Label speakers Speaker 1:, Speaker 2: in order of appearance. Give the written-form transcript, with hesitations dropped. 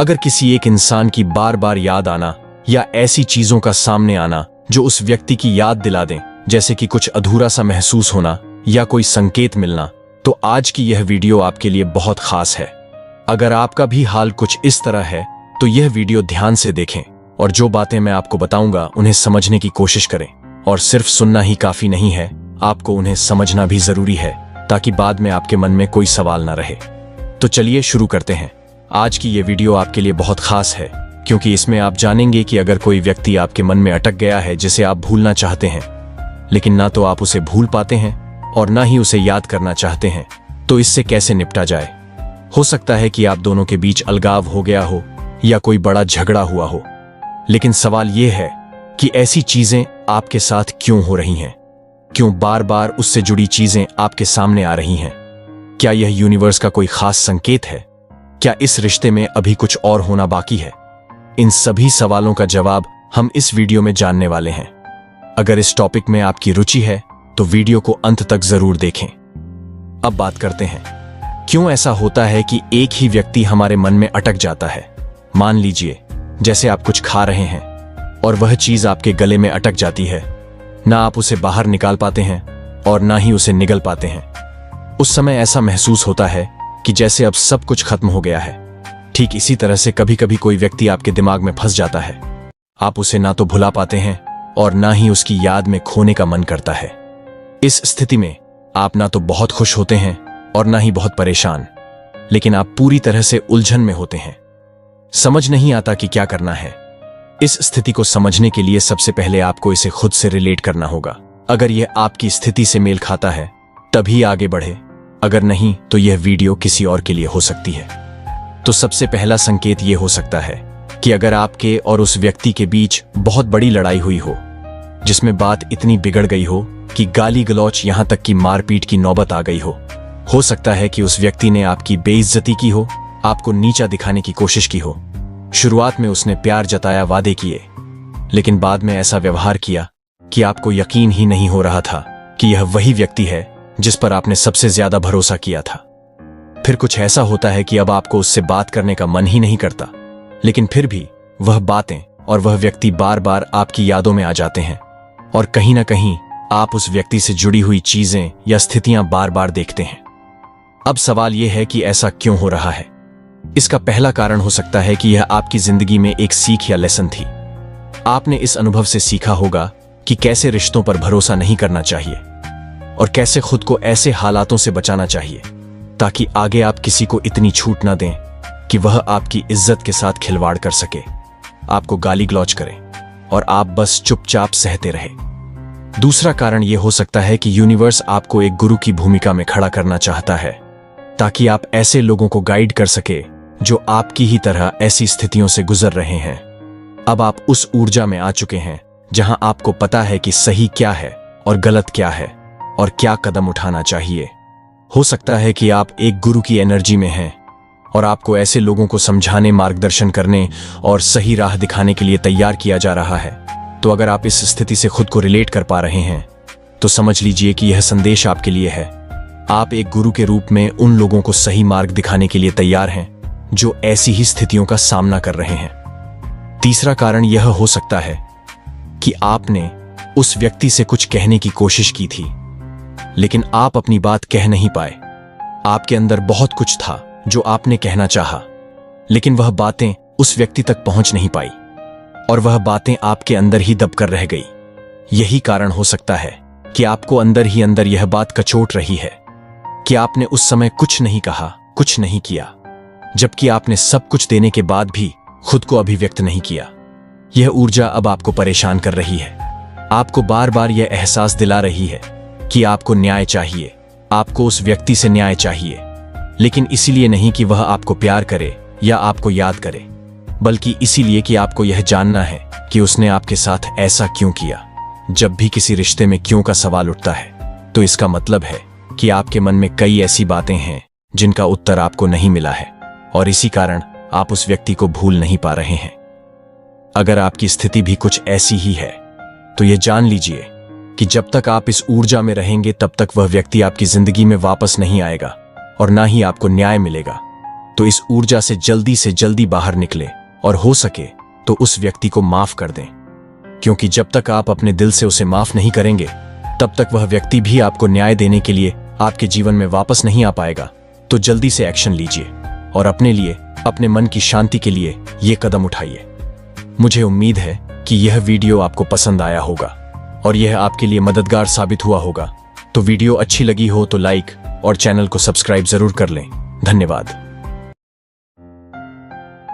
Speaker 1: अगर किसी एक इंसान की बार बार याद आना या ऐसी चीजों का सामने आना जो उस व्यक्ति की याद दिला दें, जैसे कि कुछ अधूरा सा महसूस होना या कोई संकेत मिलना, तो आज की यह वीडियो आपके लिए बहुत खास है। अगर आपका भी हाल कुछ इस तरह है तो यह वीडियो ध्यान से देखें और जो बातें मैं आपको बताऊंगा उन्हें समझने की कोशिश करें। और सिर्फ सुनना ही काफी नहीं है, आपको उन्हें समझना भी जरूरी है ताकि बाद में आपके मन में कोई सवाल ना रहे। तो चलिए शुरू करते हैं। आज की ये वीडियो आपके लिए बहुत खास है क्योंकि इसमें आप जानेंगे कि अगर कोई व्यक्ति आपके मन में अटक गया है जिसे आप भूलना चाहते हैं, लेकिन ना तो आप उसे भूल पाते हैं और ना ही उसे याद करना चाहते हैं, तो इससे कैसे निपटा जाए। हो सकता है कि आप दोनों के बीच अलगाव हो गया हो या कोई बड़ा झगड़ा हुआ हो, लेकिन सवाल यह है कि ऐसी चीजें आपके साथ क्यों हो रही हैं? क्यों बार बार उससे जुड़ी चीजें आपके सामने आ रही हैं? क्या यह यूनिवर्स का कोई खास संकेत है? क्या इस रिश्ते में अभी कुछ और होना बाकी है? इन सभी सवालों का जवाब हम इस वीडियो में जानने वाले हैं। अगर इस टॉपिक में आपकी रुचि है तो वीडियो को अंत तक जरूर देखें। अब बात करते हैं, क्यों ऐसा होता है कि एक ही व्यक्ति हमारे मन में अटक जाता है। मान लीजिए जैसे आप कुछ खा रहे हैं और वह चीज आपके गले में अटक जाती है, ना आप उसे बाहर निकाल पाते हैं और ना ही उसे निगल पाते हैं। उस समय ऐसा महसूस होता है कि जैसे अब सब कुछ खत्म हो गया है। ठीक इसी तरह से कभी कभी कोई व्यक्ति आपके दिमाग में फंस जाता है। आप उसे ना तो भुला पाते हैं और ना ही उसकी याद में खोने का मन करता है। इस स्थिति में आप ना तो बहुत खुश होते हैं और ना ही बहुत परेशान, लेकिन आप पूरी तरह से उलझन में होते हैं। समझ नहीं आता कि क्या करना है। इस स्थिति को समझने के लिए सबसे पहले आपको इसे खुद से रिलेट करना होगा। अगर यह आपकी स्थिति से मेल खाता है तभी आगे बढ़े, अगर नहीं तो यह वीडियो किसी और के लिए हो सकती है। तो सबसे पहला संकेत यह हो सकता है कि अगर आपके और उस व्यक्ति के बीच बहुत बड़ी लड़ाई हुई हो, जिसमें बात इतनी बिगड़ गई हो कि गाली गलौच यहां तक कि मारपीट की नौबत आ गई हो सकता है कि उस व्यक्ति ने आपकी बेइज्जती की हो, आपको नीचा दिखाने की कोशिश की हो। शुरुआत में उसने प्यार जताया, वादे किए, लेकिन बाद में ऐसा व्यवहार किया कि आपको यकीन ही नहीं हो रहा था कि यह वही व्यक्ति है जिस पर आपने सबसे ज्यादा भरोसा किया था। फिर कुछ ऐसा होता है कि अब आपको उससे बात करने का मन ही नहीं करता, लेकिन फिर भी वह बातें और वह व्यक्ति बार बार आपकी यादों में आ जाते हैं और कहीं ना कहीं आप उस व्यक्ति से जुड़ी हुई चीजें या स्थितियां बार बार देखते हैं। अब सवाल यह है कि ऐसा क्यों हो रहा है। इसका पहला कारण हो सकता है कि यह आपकी जिंदगी में एक सीख या लेसन थी। आपने इस अनुभव से सीखा होगा कि कैसे रिश्तों पर भरोसा नहीं करना चाहिए और कैसे खुद को ऐसे हालातों से बचाना चाहिए ताकि आगे आप किसी को इतनी छूट ना दें कि वह आपकी इज्जत के साथ खिलवाड़ कर सके, आपको गाली गलौज करे और आप बस चुपचाप सहते रहे। दूसरा कारण यह हो सकता है कि यूनिवर्स आपको एक गुरु की भूमिका में खड़ा करना चाहता है ताकि आप ऐसे लोगों को गाइड कर सके जो आपकी ही तरह ऐसी स्थितियों से गुजर रहे हैं। अब आप उस ऊर्जा में आ चुके हैं जहां आपको पता है कि सही क्या है और गलत क्या है और क्या कदम उठाना चाहिए। हो सकता है कि आप एक गुरु की एनर्जी में हैं और आपको ऐसे लोगों को समझाने, मार्गदर्शन करने और सही राह दिखाने के लिए तैयार किया जा रहा है। तो अगर आप इस स्थिति से खुद को रिलेट कर पा रहे हैं तो समझ लीजिए कि यह संदेश आपके लिए है। आप एक गुरु के रूप में उन लोगों को सही मार्ग दिखाने के लिए तैयार हैं जो ऐसी ही स्थितियों का सामना कर रहे हैं। तीसरा कारण यह हो सकता है कि आपने उस व्यक्ति से कुछ कहने की कोशिश की थी, लेकिन आप अपनी बात कह नहीं पाए। आपके अंदर बहुत कुछ था जो आपने कहना चाहा, लेकिन वह बातें उस व्यक्ति तक पहुंच नहीं पाई और वह बातें आपके अंदर ही दबकर रह गई। यही कारण हो सकता है कि आपको अंदर ही अंदर यह बात कचोट रही है कि आपने उस समय कुछ नहीं कहा, कुछ नहीं किया, जबकि आपने सब कुछ देने के बाद भी खुद को अभिव्यक्त नहीं किया। यह ऊर्जा अब आपको परेशान कर रही है। आपको बार बार यह एहसास दिला रही है कि आपको न्याय चाहिए, आपको उस व्यक्ति से न्याय चाहिए, लेकिन इसीलिए नहीं कि वह आपको प्यार करे या आपको याद करे, बल्कि इसीलिए कि आपको यह जानना है कि उसने आपके साथ ऐसा क्यों किया। जब भी किसी रिश्ते में क्यों का सवाल उठता है तो इसका मतलब है कि आपके मन में कई ऐसी बातें हैं जिनका उत्तर आपको नहीं मिला है और इसी कारण आप उस व्यक्ति को भूल नहीं पा रहे हैं। अगर आपकी स्थिति भी कुछ ऐसी ही है तो यह जान लीजिए कि जब तक आप इस ऊर्जा में रहेंगे तब तक वह व्यक्ति आपकी जिंदगी में वापस नहीं आएगा और ना ही आपको न्याय मिलेगा। तो इस ऊर्जा से जल्दी बाहर निकले और हो सके तो उस व्यक्ति को माफ कर दें, क्योंकि जब तक आप अपने दिल से उसे माफ नहीं करेंगे तब तक वह व्यक्ति भी आपको न्याय देने के लिए आपके जीवन में वापस नहीं आ पाएगा। तो जल्दी से एक्शन लीजिए और अपने लिए, अपने मन की शांति के लिए ये कदम उठाइए। मुझे उम्मीद है कि यह वीडियो आपको पसंद आया होगा और यह आपके लिए मददगार साबित हुआ होगा। तो वीडियो अच्छी लगी हो तो लाइक और चैनल को सब्सक्राइब जरूर कर लें। धन्यवाद।